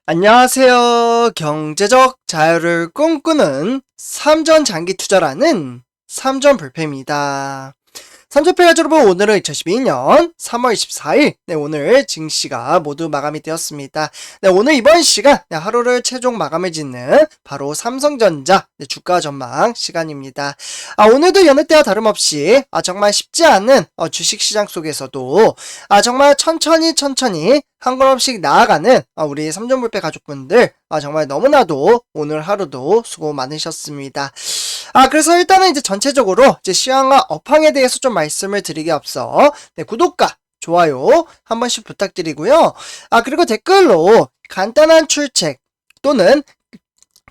안녕하세요. 경제적 자유를 꿈꾸는 삼전 장기 투자라는 삼전 불패입니다. 삼전패가 여러분, 오늘은 2012년 3월 24일 오늘 증시가 모두 마감이 되었습니다. 오늘 이번 시간 하루를 최종 마감을 짓는 바로 삼성전자 주가 전망 시간입니다. 오늘도 여느 때와 다름없이 정말 쉽지 않은 주식시장 속에서도 정말 천천히 한 걸음씩 나아가는 우리 삼전불패 가족분들 정말 너무나도 오늘 하루도 수고 많으셨습니다. 그래서 일단은 이제 전체적으로 이제 시황과 업황에 대해서 좀 말씀을 드리기 앞서 구독과 좋아요 한 번씩 부탁드리고요. 그리고 댓글로 간단한 출첵 또는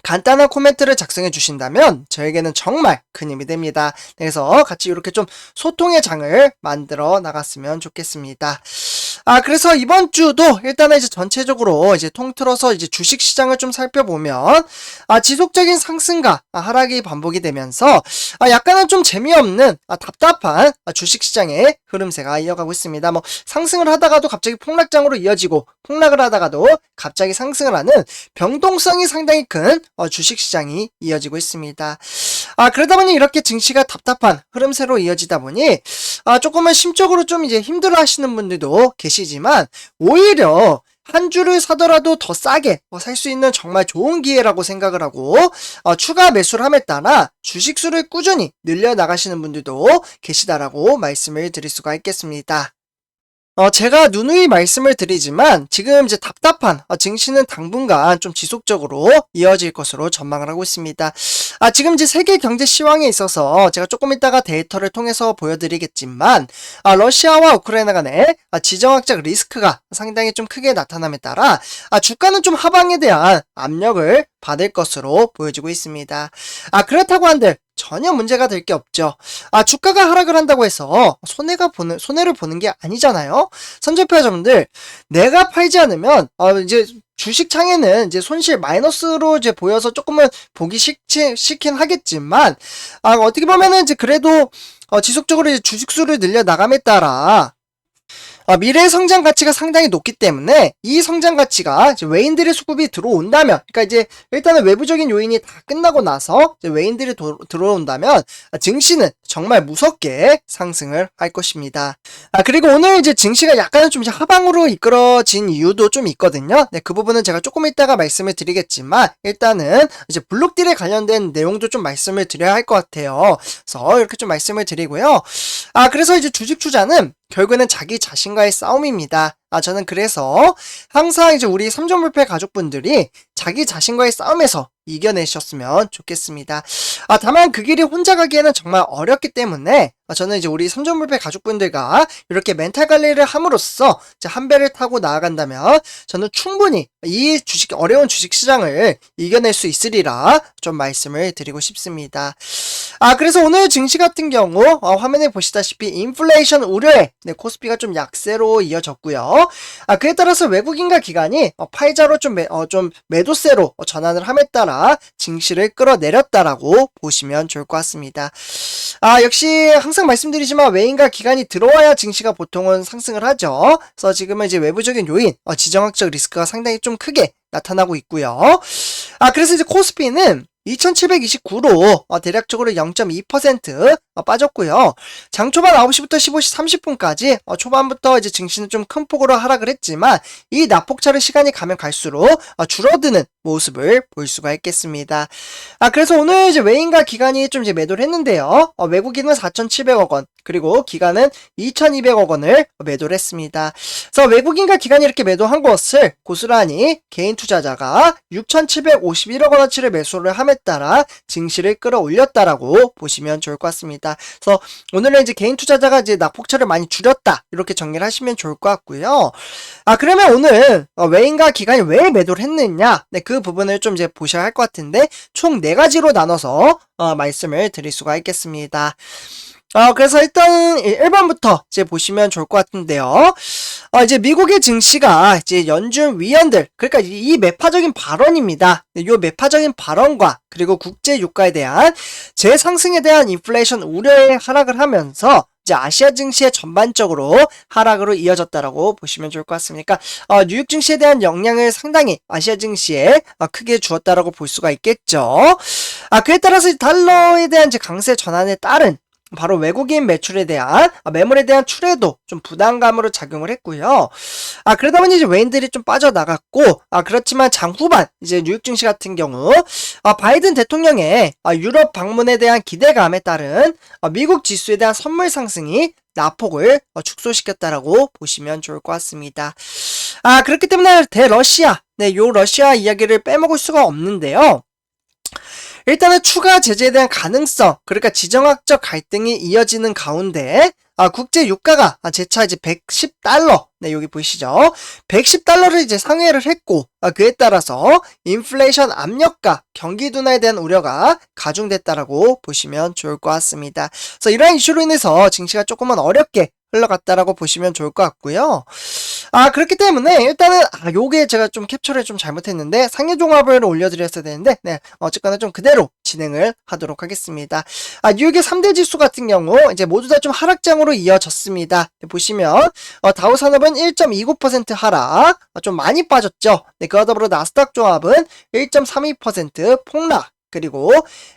간단한 코멘트를 작성해 주신다면 저에게는 정말 큰 힘이 됩니다. 그래서 같이 이렇게 좀 소통의 장을 만들어 나갔으면 좋겠습니다. 그래서 이번 주도 일단은 이제 전체적으로 이제 통틀어서 이제 주식 시장을 좀 살펴보면 지속적인 상승과 하락이 반복이 되면서 약간은 좀 재미없는 답답한 주식 시장의 흐름세가 이어가고 있습니다. 뭐 상승을 하다가도 갑자기 폭락장으로 이어지고 폭락을 하다가도 갑자기 상승을 하는 변동성이 상당히 큰 주식 시장이 이어지고 있습니다. 그러다 보니 이렇게 증시가 답답한 흐름세로 이어지다 보니 조금은 심적으로 좀 이제 힘들어 하시는 분들도 계시지만 오히려 한 주를 사더라도 더 싸게 살 수 있는 정말 좋은 기회라고 생각을 하고 추가 매수를 함에 따라 주식수를 꾸준히 늘려나가시는 분들도 계시다라고 말씀을 드릴 수가 있겠습니다. 제가 누누이 말씀을 드리지만 지금 이제 답답한 증시는 당분간 좀 지속적으로 이어질 것으로 전망을 하고 있습니다. 지금 이제 세계 경제 시황에 있어서 제가 조금 이따가 데이터를 통해서 보여드리겠지만 러시아와 우크라이나 간의 지정학적 리스크가 상당히 좀 크게 나타남에 따라 주가는 좀 하방에 대한 압력을 받을 것으로 보여지고 있습니다. 그렇다고 한들 전혀 문제가 될 게 없죠. 주가가 하락을 한다고 해서 손해를 보는 게 아니잖아요. 선전표자분들, 내가 팔지 않으면 이제 주식창에는 이제 손실 마이너스로 이제 보여서 조금은 보기 싫긴 하겠지만 어떻게 보면은 이제 그래도 지속적으로 이제 주식수를 늘려 나감에 따라 미래의 성장 가치가 상당히 높기 때문에 이 성장 가치가 이제 외인들의 수급이 들어온다면, 그러니까 이제 일단은 외부적인 요인이 다 끝나고 나서 이제 외인들이 들어온다면 증시는 정말 무섭게 상승을 할 것입니다. 그리고 오늘 이제 증시가 약간은 좀 이제 하방으로 이끌어진 이유도 좀 있거든요. 그 부분은 제가 조금 이따가 말씀을 드리겠지만 일단은 이제 블록딜에 관련된 내용도 좀 말씀을 드려야 할 것 같아요. 그래서 이렇게 좀 말씀을 드리고요. 그래서 이제 주식 투자는 결국에는 자기 자신과의 싸움입니다. 저는 그래서 항상 이제 우리 삼전불패 가족분들이 자기 자신과의 싸움에서 이겨내셨으면 좋겠습니다. 다만 그 길이 혼자 가기에는 정말 어렵기 때문에 저는 이제 우리 삼전불패 가족분들과 이렇게 멘탈 관리를 함으로써 이제 한 배를 타고 나아간다면 저는 충분히 이 어려운 주식 시장을 이겨낼 수 있으리라 좀 말씀을 드리고 싶습니다. 그래서 오늘 증시 같은 경우 화면에 보시다시피 인플레이션 우려에 코스피가 좀 약세로 이어졌고요. 그에 따라서 외국인과 기관이 팔자로 좀 매도세로 전환을 함에 따라 증시를 끌어내렸다라고 보시면 좋을 것 같습니다. 역시 항상 말씀드리지만 외인과 기관이 들어와야 증시가 보통은 상승을 하죠. 그래서 지금은 이제 외부적인 요인, 지정학적 리스크가 상당히 좀 크게 나타나고 있고요. 그래서 이제 코스피는 2729로 대략적으로 0.2% 빠졌고요. 장 초반 9시부터 15시 30분까지 초반부터 이제 증시는 좀 큰 폭으로 하락을 했지만 이 낙폭차를 시간이 가면 갈수록 줄어드는 모습을 볼 수가 있겠습니다. 그래서 오늘 이제 외인과 기관이 좀 이제 매도를 했는데요. 외국인은 4,700억 원, 그리고 기관은 2,200억 원을 매도를 했습니다. 그래서 외국인과 기관이 이렇게 매도한 것을 고스란히 개인 투자자가 6,751억 원어치를 매수를 함에 따라 증시를 끌어올렸다라고 보시면 좋을 것 같습니다. 그래서 오늘은 이제 개인 투자자가 이제 낙폭차를 많이 줄였다, 이렇게 정리를 하시면 좋을 것 같고요. 그러면 오늘 외인과 기관이 왜 매도를 했느냐, 그 부분을 좀 이제 보셔야 할 것 같은데 총 4가지로 나눠서 말씀을 드릴 수가 있겠습니다. 그래서 일단 1번부터 이제 보시면 좋을 것 같은데요. 이제 미국의 증시가 이제 연준 위원들, 그러니까 이 매파적인 발언입니다. 이 매파적인 발언과 그리고 국제 유가에 대한 재상승에 대한 인플레이션 우려에 하락을 하면서 이제 아시아 증시의 전반적으로 하락으로 이어졌다라고 보시면 좋을 것 같습니다. 그러니까 뉴욕 증시에 대한 영향을 상당히 아시아 증시에 크게 주었다라고 볼 수가 있겠죠. 그에 따라서 달러에 대한 이제 강세 전환에 따른 바로 외국인 매출에 대한 매물에 대한 출애도 좀 부담감으로 작용을 했고요. 그러다 보니 이제 외인들이 좀 빠져나갔고, 그렇지만 장 후반 이제 뉴욕 증시 같은 경우 바이든 대통령의 유럽 방문에 대한 기대감에 따른 미국 지수에 대한 선물 상승이 낙폭을 축소시켰다라고 보시면 좋을 것 같습니다. 그렇기 때문에 대러시아, 요 러시아 이야기를 빼먹을 수가 없는데요. 일단은 추가 제재에 대한 가능성, 그러니까 지정학적 갈등이 이어지는 가운데 국제 유가가 재차 이제 110달러, 여기 보이시죠? 110달러를 이제 상회를 했고, 그에 따라서 인플레이션 압력과 경기 둔화에 대한 우려가 가중됐다라고 보시면 좋을 것 같습니다. 그래서 이러한 이슈로 인해서 증시가 조금은 어렵게 흘러갔다라고 보시면 좋을 것 같고요. 그렇기 때문에 일단은 요게 제가 좀 캡처를 좀 잘못했는데 상해 종합을 올려드렸어야 되는데 어쨌거나 좀 그대로 진행을 하도록 하겠습니다. 뉴욕의 3대 지수 같은 경우 이제 모두 다 좀 하락장으로 이어졌습니다. 보시면 다우 산업은 1.29% 하락, 좀 많이 빠졌죠. 그와 더불어 나스닥 종합은 1.32% 폭락, 그리고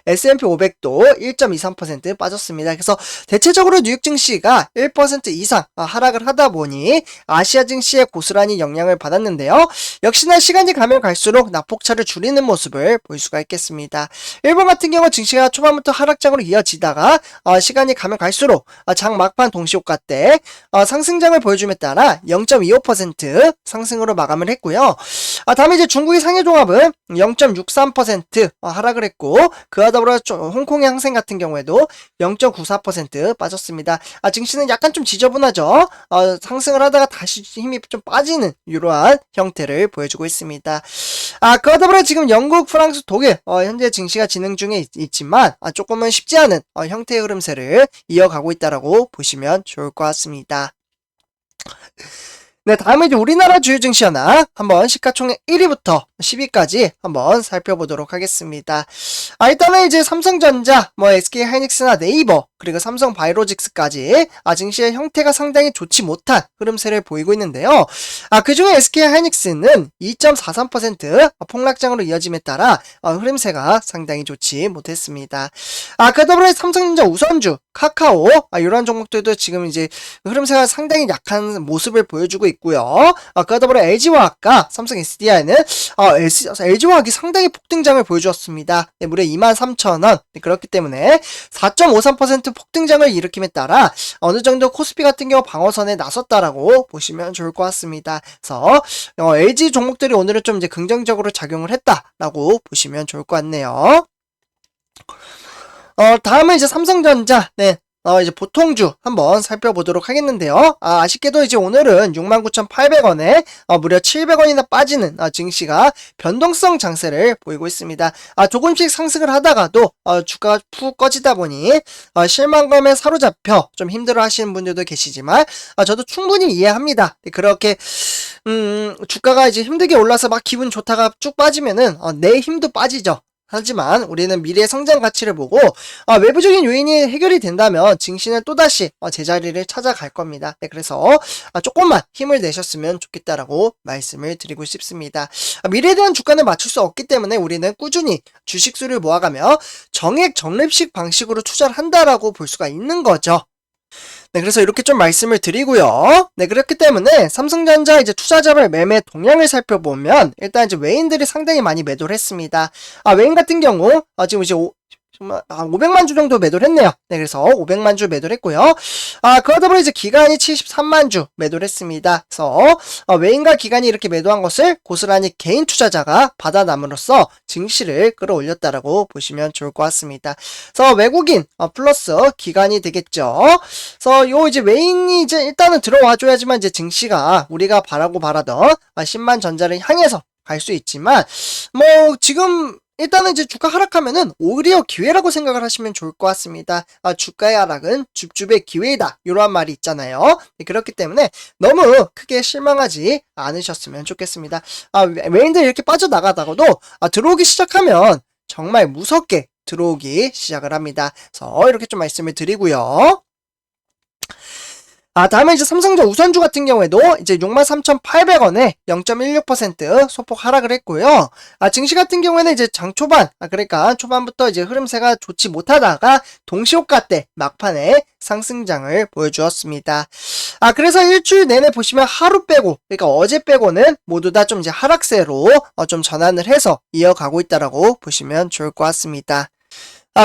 S&P 500도 1.23% 빠졌습니다. 그래서 대체적으로 뉴욕 증시가 1% 이상 하락을 하다 보니 아시아 증시에 고스란히 영향을 받았는데요. 역시나 시간이 가면 갈수록 낙폭차를 줄이는 모습을 볼 수가 있겠습니다. 일본 같은 경우 증시가 초반부터 하락장으로 이어지다가 시간이 가면 갈수록 장 막판 동시효과 때 상승장을 보여줌에 따라 0.25% 상승으로 마감을 했고요. 다음에 이제 중국의 상해종합은 0.63% 하락을 했고, 그와 더불어 홍콩의 항생 같은 경우에도 0.94% 빠졌습니다. 증시는 약간 좀 지저분하죠. 상승을 하다가 다시 힘이 좀 빠지는 이러한 형태를 보여주고 있습니다. 그와 더불어 지금 영국, 프랑스, 독일 현재 증시가 진행 중에 있지만 조금은 쉽지 않은 형태의 흐름세를 이어가고 있다라고 보시면 좋을 것 같습니다. 다음에 이제 우리나라 주요 증시 하나 한번 시가총액 1위부터 10위까지 한번 살펴보도록 하겠습니다. 일단은 이제 삼성전자, SK 하이닉스나 네이버, 그리고 삼성 바이오로직스까지 증시의 형태가 상당히 좋지 못한 흐름세를 보이고 있는데요. 그중에 SK 하이닉스는 2.43% 폭락장으로 이어짐에 따라 흐름세가 상당히 좋지 못했습니다. 그 더불어 삼성전자 우선주, 카카오, 이런 종목들도 지금 이제 흐름세가 상당히 약한 모습을 보여주고 있고요. 그와 더불어 LG화학과 삼성 SDI는 LG화학이 상당히 폭등장을 보여주었습니다. 무려 23,000원. 그렇기 때문에 4.53% 폭등장을 일으킴에 따라 어느 정도 코스피 같은 경우 방어선에 나섰다라고 보시면 좋을 것 같습니다. 그래서 LG 종목들이 오늘은 좀 이제 긍정적으로 작용을 했다라고 보시면 좋을 것 같네요. 다음은 이제 삼성전자, 이제 보통주 한번 살펴보도록 하겠는데요. 아쉽게도 이제 오늘은 69,800원에 무려 700원이나 빠지는 증시가 변동성 장세를 보이고 있습니다. 조금씩 상승을 하다가도 주가가 푹 꺼지다 보니 실망감에 사로잡혀 좀 힘들어 하시는 분들도 계시지만 저도 충분히 이해합니다. 그렇게 주가가 이제 힘들게 올라서 막 기분 좋다가 쭉 빠지면은 내 힘도 빠지죠. 하지만 우리는 미래의 성장 가치를 보고 외부적인 요인이 해결이 된다면 증시는 또다시 제자리를 찾아갈 겁니다. 그래서 조금만 힘을 내셨으면 좋겠다라고 말씀을 드리고 싶습니다. 미래에 대한 주가는 맞출 수 없기 때문에 우리는 꾸준히 주식수를 모아가며 정액 적립식 방식으로 투자를 한다라고 볼 수가 있는 거죠. 그래서 이렇게 좀 말씀을 드리고요. 그렇기 때문에 삼성전자 이제 투자자별 매매 동향을 살펴보면 일단 이제 외인들이 상당히 많이 매도를 했습니다. 외인 같은 경우 지금 이제 500만 주 정도 매도를 했네요. 그래서 500만 주 매도를 했고요. 그와 더불어 이제 기관이 73만 주 매도를 했습니다. 그래서 외인과 기관이 이렇게 매도한 것을 고스란히 개인 투자자가 받아남으로써 증시를 끌어올렸다라고 보시면 좋을 것 같습니다. 그래서 외국인 플러스 기관이 되겠죠. 그래서 요 이제 외인이 이제 일단은 들어와줘야지만 이제 증시가 우리가 바라던 10만 전자를 향해서 갈 수 있지만 지금 일단은 이제 주가 하락하면은 오히려 기회라고 생각을 하시면 좋을 것 같습니다. 주가의 하락은 줍줍의 기회이다. 이러한 말이 있잖아요. 네, 그렇기 때문에 너무 크게 실망하지 않으셨으면 좋겠습니다. 외인들 이렇게 빠져나가다가도 들어오기 시작하면 정말 무섭게 들어오기 시작을 합니다. 그래서 이렇게 좀 말씀을 드리고요. 다음에 이제 삼성전 우선주 같은 경우에도 이제 63,800원에 0.16% 소폭 하락을 했고요. 증시 같은 경우에는 이제 장 초반, 그러니까 초반부터 이제 흐름세가 좋지 못하다가 동시호가 때 막판에 상승장을 보여주었습니다. 그래서 일주일 내내 보시면 하루 빼고, 그러니까 어제 빼고는 모두 다 좀 이제 하락세로 좀 전환을 해서 이어가고 있다라고 보시면 좋을 것 같습니다.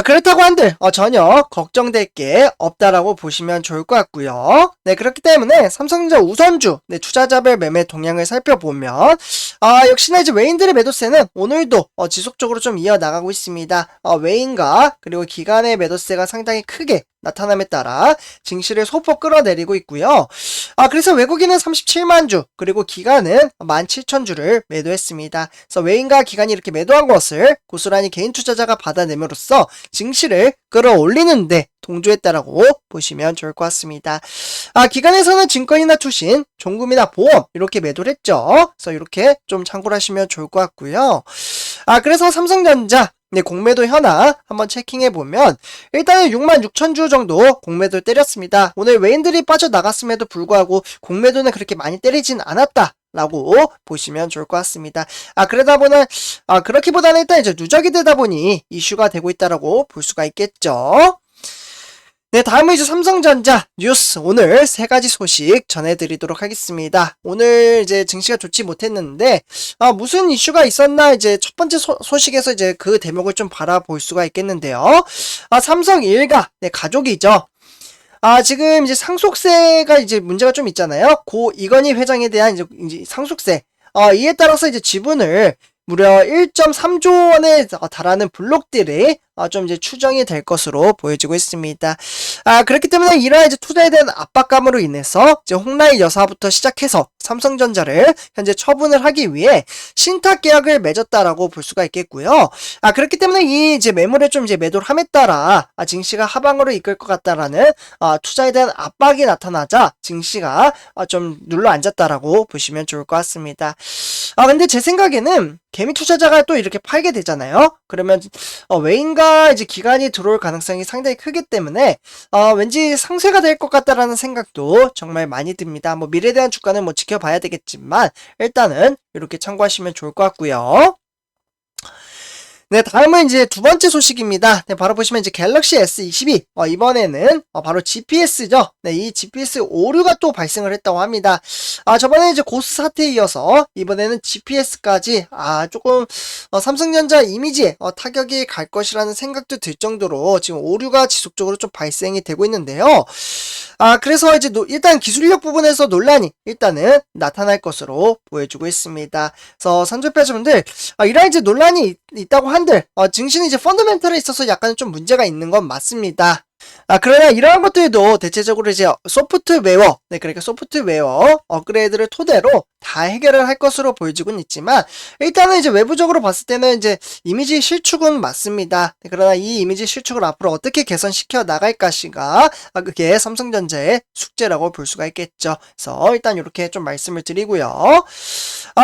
그렇다고 한들 전혀 걱정될 게 없다라고 보시면 좋을 것 같고요. 네, 그렇기 때문에 삼성전자 우선주 투자자별 매매 동향을 살펴보면 역시나 이제 외인들의 매도세는 오늘도 지속적으로 좀 이어나가고 있습니다. 외인과 그리고 기관의 매도세가 상당히 크게 나타남에 따라 증시를 소폭 끌어내리고 있고요. 그래서 외국인은 37만 주, 그리고 기관은 17,000주를 매도했습니다. 그래서 외인과 기관이 이렇게 매도한 것을 고스란히 개인 투자자가 받아내므로써 증시를 끌어올리는데 동조했다라고 보시면 좋을 것 같습니다. 기관에서는 증권이나 투신, 종금이나 보험 이렇게 매도를 했죠. 그래서 이렇게 좀 참고를 하시면 좋을 것 같고요. 그래서 삼성전자 공매도 현황 한번 체킹해보면 일단은 66,000주 정도 공매도를 때렸습니다. 오늘 외인들이 빠져나갔음에도 불구하고 공매도는 그렇게 많이 때리진 않았다 라고 보시면 좋을 것 같습니다. 그렇기보다는 일단 이제 누적이 되다 보니 이슈가 되고 있다라고 볼 수가 있겠죠. 네, 다음은 이제 삼성전자 뉴스 오늘 세 가지 소식 전해드리도록 하겠습니다. 오늘 이제 증시가 좋지 못했는데 무슨 이슈가 있었나 이제 첫 번째 소식에서 이제 그 대목을 좀 바라볼 수가 있겠는데요. 삼성 일가 가족이죠. 지금 이제 상속세가 이제 문제가 좀 있잖아요. 고 이건희 회장에 대한 이제 상속세. 이에 따라서 이제 지분을 무려 1.3조 원에 달하는 블록들이 좀 이제 추정이 될 것으로 보여지고 있습니다. 그렇기 때문에 이러한 이제 투자에 대한 압박감으로 인해서 이제 홍라이 여사부터 시작해서 삼성전자를 현재 처분을 하기 위해 신탁 계약을 맺었다라고 볼 수가 있겠고요. 그렇기 때문에 이 이제 매물에 좀 이제 매도를 함에 따라 증시가 하방으로 이끌 것 같다라는 투자에 대한 압박이 나타나자 증시가 좀 눌러 앉았다라고 보시면 좋을 것 같습니다. 근데 제 생각에는 개미 투자자가 또 이렇게 팔게 되잖아요. 그러면 외인과 이제 기관이 들어올 가능성이 상당히 크기 때문에 왠지 상쇄가 될 것 같다라는 생각도 정말 많이 듭니다. 미래에 대한 주가는 지켜봐야 되겠지만 일단은 이렇게 참고하시면 좋을 것 같고요. 네, 다음은 이제 두 번째 소식입니다. 네, 바로 보시면 이제 갤럭시 S22. 이번에는 바로 GPS죠. 네, 이 GPS 오류가 또 발생을 했다고 합니다. 저번에 이제 고스 사태에 이어서 이번에는 GPS까지 조금 삼성전자 이미지에 타격이 갈 것이라는 생각도 들 정도로 지금 오류가 지속적으로 좀 발생이 되고 있는데요. 그래서 이제 일단 기술력 부분에서 논란이 일단은 나타날 것으로 보여주고 있습니다. 그래서 선조표자분들 이러한 이제 논란이 있다고 한들 증시는 이제 펀더멘털에 있어서 약간 좀 문제가 있는 건 맞습니다. 그러나 이러한 것들도 대체적으로 이제 소프트웨어, 그러니까 소프트웨어 업그레이드를 토대로 다 해결을 할 것으로 보여지고는 있지만 일단은 이제 외부적으로 봤을 때는 이제 이미지 실축은 맞습니다. 그러나 이 이미지 실축을 앞으로 어떻게 개선시켜 나갈 것인가 그게 삼성전자의 숙제라고 볼 수가 있겠죠. 그래서 일단 이렇게 좀 말씀을 드리고요.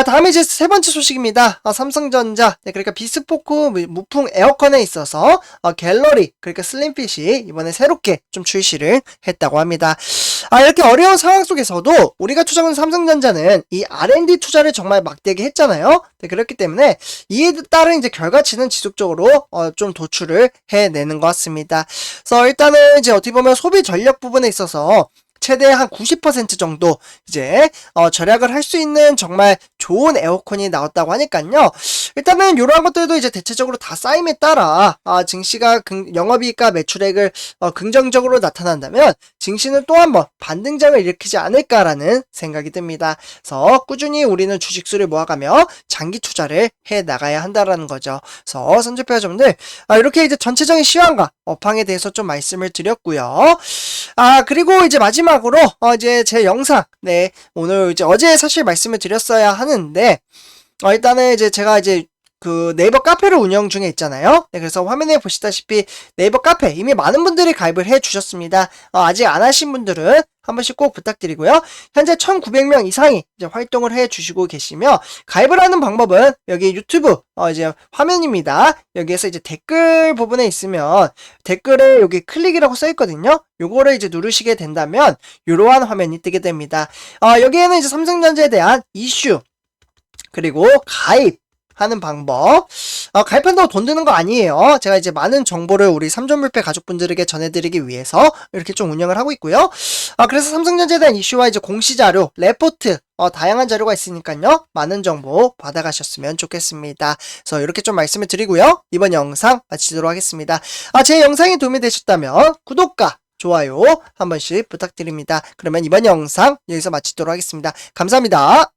다음에 이제 세 번째 소식입니다. 삼성전자, 그러니까 비스포크 무풍 에어컨에 있어서 갤러리, 그러니까 슬림핏이 이번에 새롭게 좀 출시를 했다고 합니다. 이렇게 어려운 상황 속에서도 우리가 투자하는 삼성전자는 이 R&D 투자를 정말 막대하게 했잖아요. 그렇기 때문에 이에 따른 이제 결과치는 지속적으로 좀 도출을 해내는 것 같습니다. 그래서 일단은 이제 어떻게 보면 소비 전력 부분에 있어서 최대 한 90% 정도 이제 절약을 할 수 있는 정말 좋은 에어컨이 나왔다고 하니까요. 일단은 이러한 것들도 이제 대체적으로 다 쌓임에 따라 증시가 영업이익과 매출액을 긍정적으로 나타난다면 증시는 또 한 번 반등장을 일으키지 않을까라는 생각이 듭니다. 그래서 꾸준히 우리는 주식수를 모아가며 장기 투자를 해 나가야 한다라는 거죠. 그래서 선제표자분들 이렇게 이제 전체적인 시황과 업황에 대해서 좀 말씀을 드렸고요. 그리고 이제 마지막으로 이제 제 영상 오늘 이제 어제 사실 말씀을 드렸어야 하는데 일단은 이제 제가 이제 그 네이버 카페를 운영 중에 있잖아요. 네, 그래서 화면에 보시다시피 네이버 카페 이미 많은 분들이 가입을 해 주셨습니다. 아직 안 하신 분들은 한 번씩 꼭 부탁드리고요. 현재 1900명 이상이 이제 활동을 해 주시고 계시며, 가입을 하는 방법은 여기 유튜브 이제 화면입니다. 여기에서 이제 댓글 부분에 있으면 댓글에 여기 클릭이라고 써 있거든요. 요거를 이제 누르시게 된다면 이러한 화면이 뜨게 됩니다. 여기에는 이제 삼성전자에 대한 이슈, 그리고 가입하는 방법. 가입한다고 돈 드는 거 아니에요. 제가 이제 많은 정보를 우리 삼전불패 가족분들에게 전해드리기 위해서 이렇게 좀 운영을 하고 있고요. 그래서 삼성전자에 대한 이슈와 이제 공시자료, 레포트, 다양한 자료가 있으니까요. 많은 정보 받아가셨으면 좋겠습니다. 그래서 이렇게 좀 말씀을 드리고요. 이번 영상 마치도록 하겠습니다. 제 영상이 도움이 되셨다면 구독과 좋아요 한 번씩 부탁드립니다. 그러면 이번 영상 여기서 마치도록 하겠습니다. 감사합니다.